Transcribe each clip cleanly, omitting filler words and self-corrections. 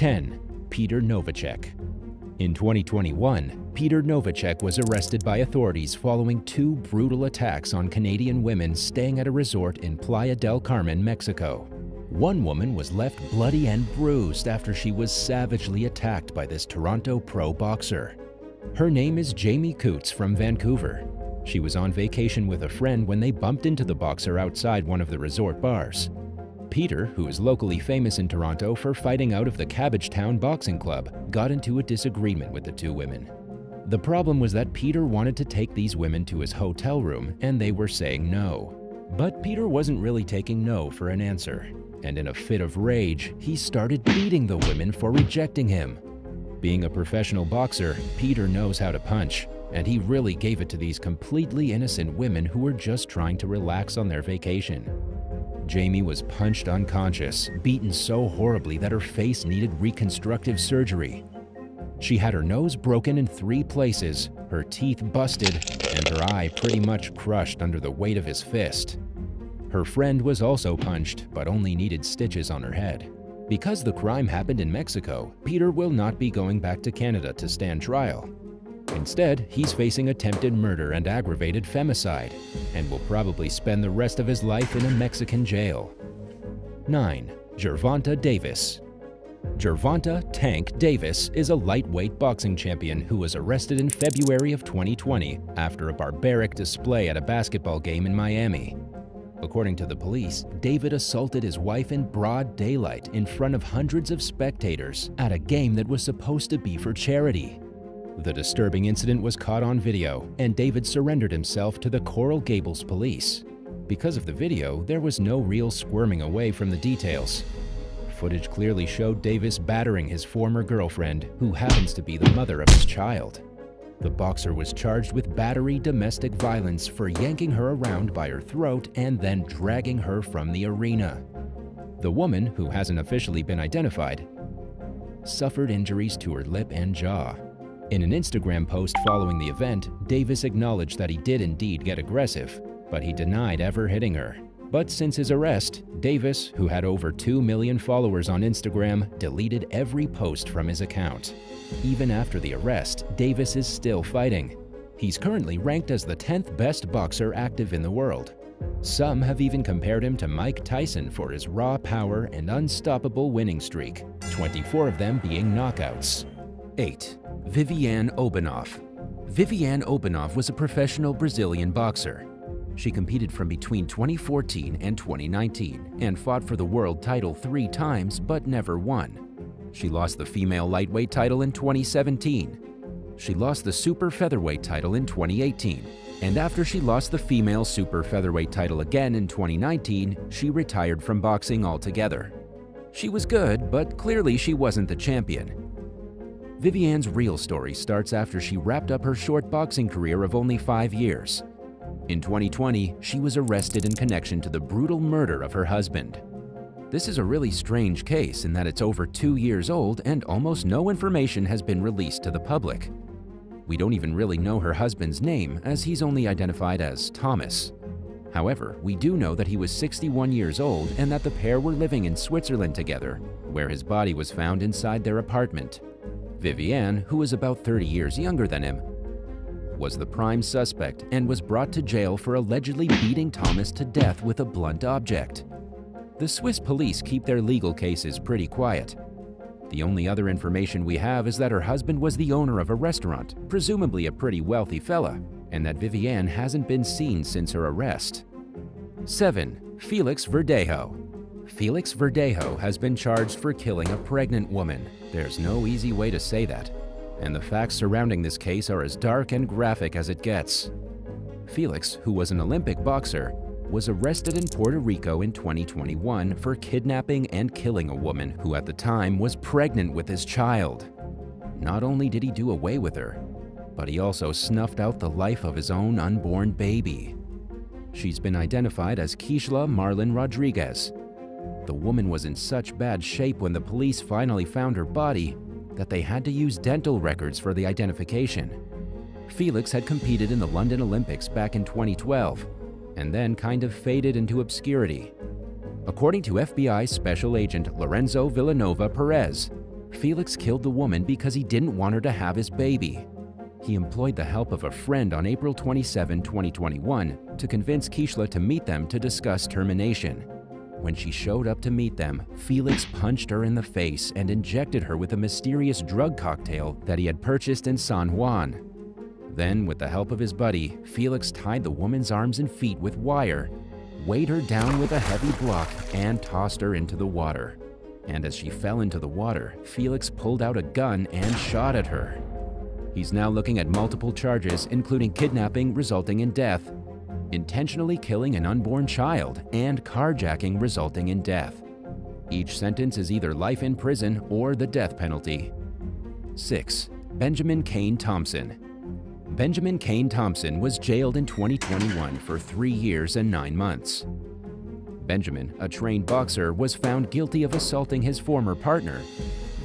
10. Peter NOWACZEK. In 2021, Peter NOWACZEK was arrested by authorities following 2 brutal attacks on Canadian women staying at a resort in Playa del Carmen, Mexico. One woman was left bloody and bruised after she was savagely attacked by this Toronto pro boxer. Her name is Jamie Coots from Vancouver. She was on vacation with a friend when they bumped into the boxer outside one of the resort bars. Peter, who is locally famous in Toronto for fighting out of the Cabbagetown Boxing Club, got into a disagreement with the 2 women. The problem was that Peter wanted to take these women to his hotel room and they were saying no. But Peter wasn't really taking no for an answer, and in a fit of rage, he started beating the women for rejecting him. Being a professional boxer, Peter knows how to punch, and he really gave it to these completely innocent women who were just trying to relax on their vacation. Jamie was punched unconscious, beaten so horribly that her face needed reconstructive surgery. She had her nose broken in 3 places, her teeth busted, and her eye pretty much crushed under the weight of his fist. Her friend was also punched, but only needed stitches on her head. Because the crime happened in Mexico, Peter will not be going back to Canada to stand trial. Instead, he's facing attempted murder and aggravated femicide, and will probably spend the rest of his life in a Mexican jail. 9. Gervonta Davis. Gervonta "Tank" Davis is a lightweight boxing champion who was arrested in February of 2020 after a barbaric display at a basketball game in Miami. According to the police, David assaulted his wife in broad daylight in front of hundreds of spectators at a game that was supposed to be for charity. The disturbing incident was caught on video, and David surrendered himself to the Coral Gables police. Because of the video, there was no real squirming away from the details. Footage clearly showed Davis battering his former girlfriend, who happens to be the mother of his child. The boxer was charged with battery domestic violence for yanking her around by her throat and then dragging her from the arena. The woman, who hasn't officially been identified, suffered injuries to her lip and jaw. In an Instagram post following the event, Davis acknowledged that he did indeed get aggressive, but he denied ever hitting her. But since his arrest, Davis, who had over 2 million followers on Instagram, deleted every post from his account. Even after the arrest, Davis is still fighting. He's currently ranked as the 10th best boxer active in the world. Some have even compared him to Mike Tyson for his raw power and unstoppable winning streak, 24 of them being knockouts. 8. Viviane OBENAUF. Viviane OBENAUF was a professional Brazilian boxer. She competed from between 2014 and 2019 and fought for the world title 3 times but never won. She lost the female lightweight title in 2017. She lost the super featherweight title in 2018, and after she lost the female super featherweight title again in 2019, she retired from boxing altogether. She was good, but clearly she wasn't the champion. Viviane's real story starts after she wrapped up her short boxing career of only 5 years. In 2020, she was arrested in connection to the brutal murder of her husband. This is a really strange case in that it's over 2 years old and almost no information has been released to the public. We don't even really know her husband's name, as he's only identified as Thomas. However, we do know that he was 61 years old and that the pair were living in Switzerland together, where his body was found inside their apartment. Viviane, who was about 30 years younger than him, was the prime suspect and was brought to jail for allegedly beating Thomas to death with a blunt object. The Swiss police keep their legal cases pretty quiet. The only other information we have is that her husband was the owner of a restaurant, presumably a pretty wealthy fella, and that Viviane hasn't been seen since her arrest. 7. Felix Verdejo. Felix Verdejo has been charged for killing a pregnant woman. There's no easy way to say that, and the facts surrounding this case are as dark and graphic as it gets. Felix, who was an Olympic boxer, was arrested in Puerto Rico in 2021 for kidnapping and killing a woman who at the time was pregnant with his child. Not only did he do away with her, but he also snuffed out the life of his own unborn baby. She's been identified as Keishla Marlon Rodriguez. The woman was in such bad shape when the police finally found her body that they had to use dental records for the identification. Felix had competed in the London Olympics back in 2012 and then kind of faded into obscurity. According to FBI Special Agent Lorenzo Villanova Perez, Felix killed the woman because he didn't want her to have his baby. He employed the help of a friend on April 27, 2021 to convince Kishla to meet them to discuss termination. When she showed up to meet them, Felix punched her in the face and injected her with a mysterious drug cocktail that he had purchased in San Juan. Then, with the help of his buddy, Felix tied the woman's arms and feet with wire, weighed her down with a heavy block, and tossed her into the water. And as she fell into the water, Felix pulled out a gun and shot at her. He's now looking at multiple charges, including kidnapping resulting in death, intentionally killing an unborn child, and carjacking resulting in death. Each sentence is either life in prison or the death penalty. 6. Benjamin Kane Thompson. Benjamin Kane Thompson was jailed in 2021 for 3 years and 9 months. Benjamin, a trained boxer, was found guilty of assaulting his former partner,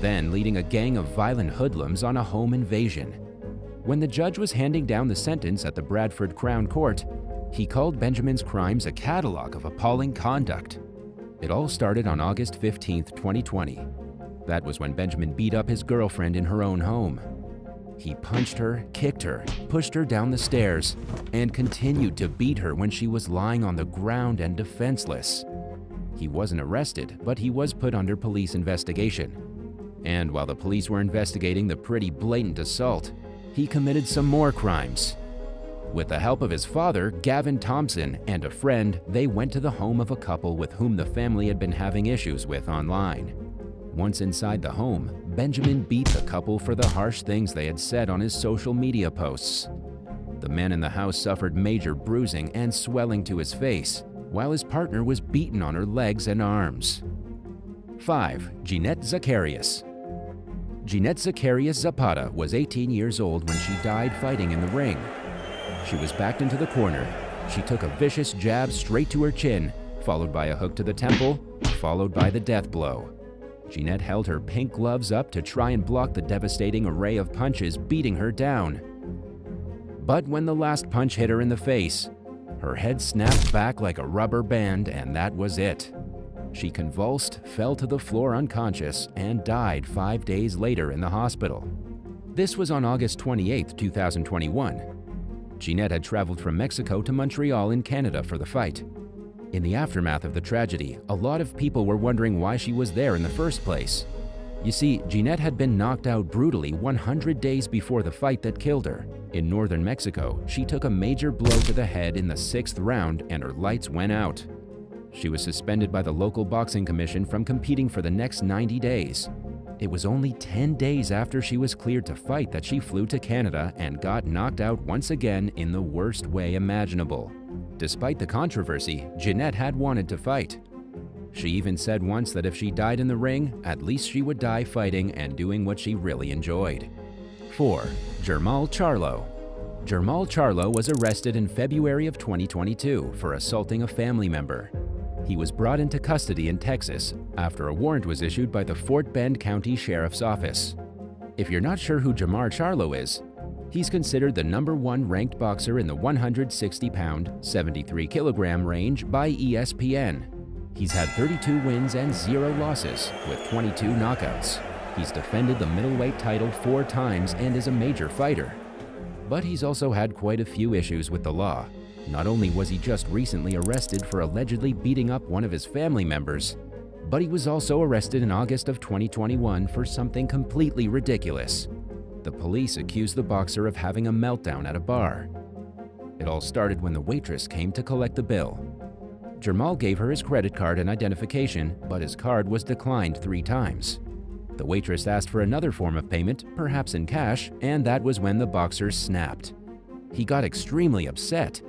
then leading a gang of violent hoodlums on a home invasion. When the judge was handing down the sentence at the Bradford Crown Court, he called Benjamin's crimes a catalog of appalling conduct. It all started on August 15, 2020. That was when Benjamin beat up his girlfriend in her own home. He punched her, kicked her, pushed her down the stairs, and continued to beat her when she was lying on the ground and defenseless. He wasn't arrested, but he was put under police investigation. And while the police were investigating the pretty blatant assault, he committed some more crimes. With the help of his father, Gavin Thompson, and a friend, they went to the home of a couple with whom the family had been having issues with online. Once inside the home, Benjamin beat the couple for the harsh things they had said on his social media posts. The man in the house suffered major bruising and swelling to his face, while his partner was beaten on her legs and arms. 5. Jeanette Zacarias. Jeanette Zacarias Zapata was 18 years old when she died fighting in the ring. She was backed into the corner. She took a vicious jab straight to her chin, followed by a hook to the temple, followed by the death blow. Jeanette held her pink gloves up to try and block the devastating array of punches beating her down. But when the last punch hit her in the face, her head snapped back like a rubber band, and that was it. She convulsed, fell to the floor unconscious, and died 5 days later in the hospital. This was on August 28, 2021. Jeanette had traveled from Mexico to Montreal in Canada for the fight. In the aftermath of the tragedy, a lot of people were wondering why she was there in the first place. You see, Jeanette had been knocked out brutally 100 days before the fight that killed her. In northern Mexico, she took a major blow to the head in the 6th round and her lights went out. She was suspended by the local boxing commission from competing for the next 90 days. It was only 10 days after she was cleared to fight that she flew to Canada and got knocked out once again in the worst way imaginable. Despite the controversy, Jeanette had wanted to fight. She even said once that if she died in the ring, at least she would die fighting and doing what she really enjoyed. 4. Jermall Charlo. Jermall Charlo was arrested in February of 2022 for assaulting a family member. He was brought into custody in Texas after a warrant was issued by the Fort Bend County Sheriff's Office. If you're not sure who Jermall Charlo is, he's considered the #1 ranked boxer in the 160-pound, 73-kilogram range by ESPN. He's had 32 wins and 0 losses, with 22 knockouts. He's defended the middleweight title 4 times and is a major fighter. But he's also had quite a few issues with the law. Not only was he just recently arrested for allegedly beating up one of his family members, but he was also arrested in August of 2021 for something completely ridiculous. The police accused the boxer of having a meltdown at a bar. It all started when the waitress came to collect the bill. Jermall gave her his credit card and identification, but his card was declined 3 times. The waitress asked for another form of payment, perhaps in cash, and that was when the boxer snapped. He got extremely upset.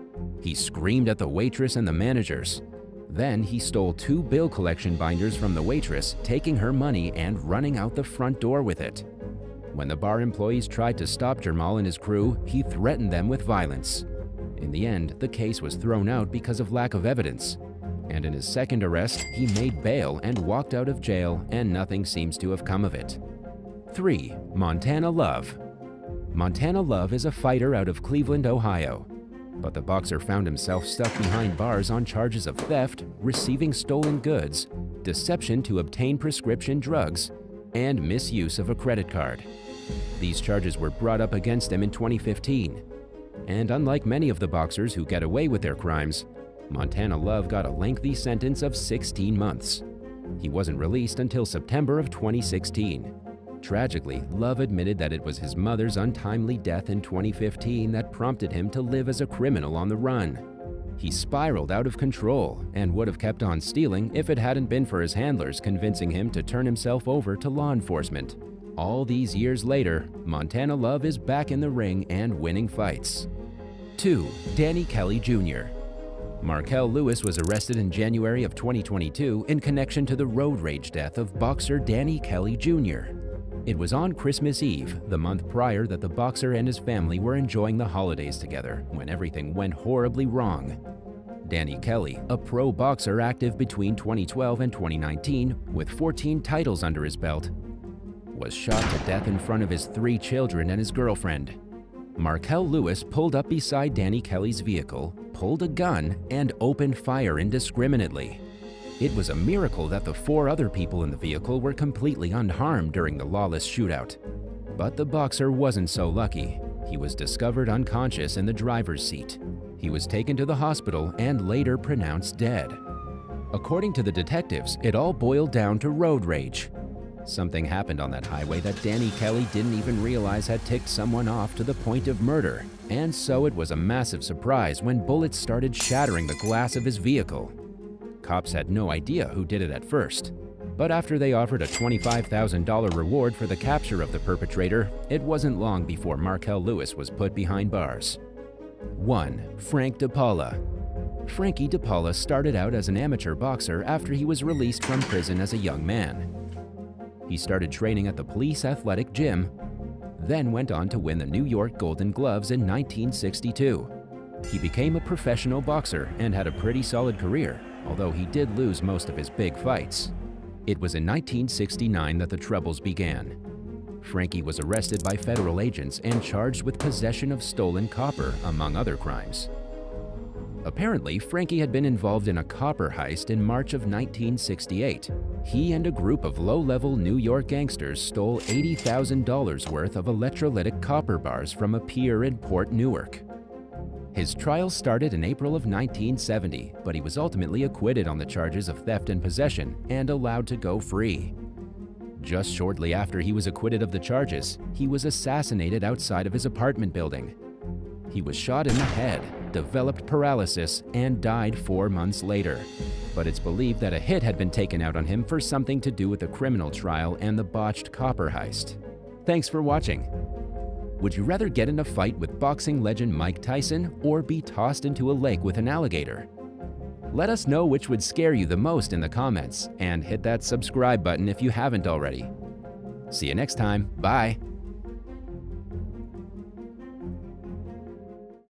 He screamed at the waitress and the managers. Then he stole 2 bill collection binders from the waitress, taking her money and running out the front door with it. When the bar employees tried to stop Jermall and his crew, he threatened them with violence. In the end, the case was thrown out because of lack of evidence. And in his second arrest, he made bail and walked out of jail, and nothing seems to have come of it. 3. Montana Love. Montana Love is a fighter out of Cleveland, Ohio. But the boxer found himself stuck behind bars on charges of theft, receiving stolen goods, deception to obtain prescription drugs, and misuse of a credit card. These charges were brought up against him in 2015. And unlike many of the boxers who get away with their crimes, Montana Love got a lengthy sentence of 16 months. He wasn't released until September of 2016. Tragically, Love admitted that it was his mother's untimely death in 2015 that prompted him to live as a criminal on the run. He spiraled out of control and would have kept on stealing if it hadn't been for his handlers convincing him to turn himself over to law enforcement. All these years later, Montana Love is back in the ring and winning fights. 2. Danny Kelly Jr. Markel Lewis was arrested in January of 2022 in connection to the road rage death of boxer Danny Kelly Jr. It was on Christmas Eve, the month prior, that the boxer and his family were enjoying the holidays together when everything went horribly wrong. Danny Kelly, a pro boxer active between 2012 and 2019 with 14 titles under his belt, was shot to death in front of his 3 children and his girlfriend. Markel Lewis pulled up beside Danny Kelly's vehicle, pulled a gun, and opened fire indiscriminately. It was a miracle that the 4 other people in the vehicle were completely unharmed during the lawless shootout. But the boxer wasn't so lucky. He was discovered unconscious in the driver's seat. He was taken to the hospital and later pronounced dead. According to the detectives, it all boiled down to road rage. Something happened on that highway that Danny Kelly didn't even realize had ticked someone off to the point of murder, and so it was a massive surprise when bullets started shattering the glass of his vehicle. Cops had no idea who did it at first, but after they offered a $25,000 reward for the capture of the perpetrator, it wasn't long before Markel Lewis was put behind bars. 1. Frank DePaula. Frankie DePaula started out as an amateur boxer after he was released from prison as a young man. He started training at the police athletic gym, then went on to win the New York Golden Gloves in 1962. He became a professional boxer and had a pretty solid career, although he did lose most of his big fights. It was in 1969 that the troubles began. Frankie was arrested by federal agents and charged with possession of stolen copper, among other crimes. Apparently, Frankie had been involved in a copper heist in March of 1968. He and a group of low-level New York gangsters stole $80,000 worth of electrolytic copper bars from a pier in Port Newark. His trial started in April of 1970, but he was ultimately acquitted on the charges of theft and possession and allowed to go free. Just shortly after he was acquitted of the charges, he was assassinated outside of his apartment building. He was shot in the head, developed paralysis, and died 4 months later. But it's believed that a hit had been taken out on him for something to do with the criminal trial and the botched copper heist. Thanks for watching. Would you rather get in a fight with boxing legend Mike Tyson or be tossed into a lake with an alligator? Let us know which would scare you the most in the comments, and hit that subscribe button if you haven't already. See you next time. Bye.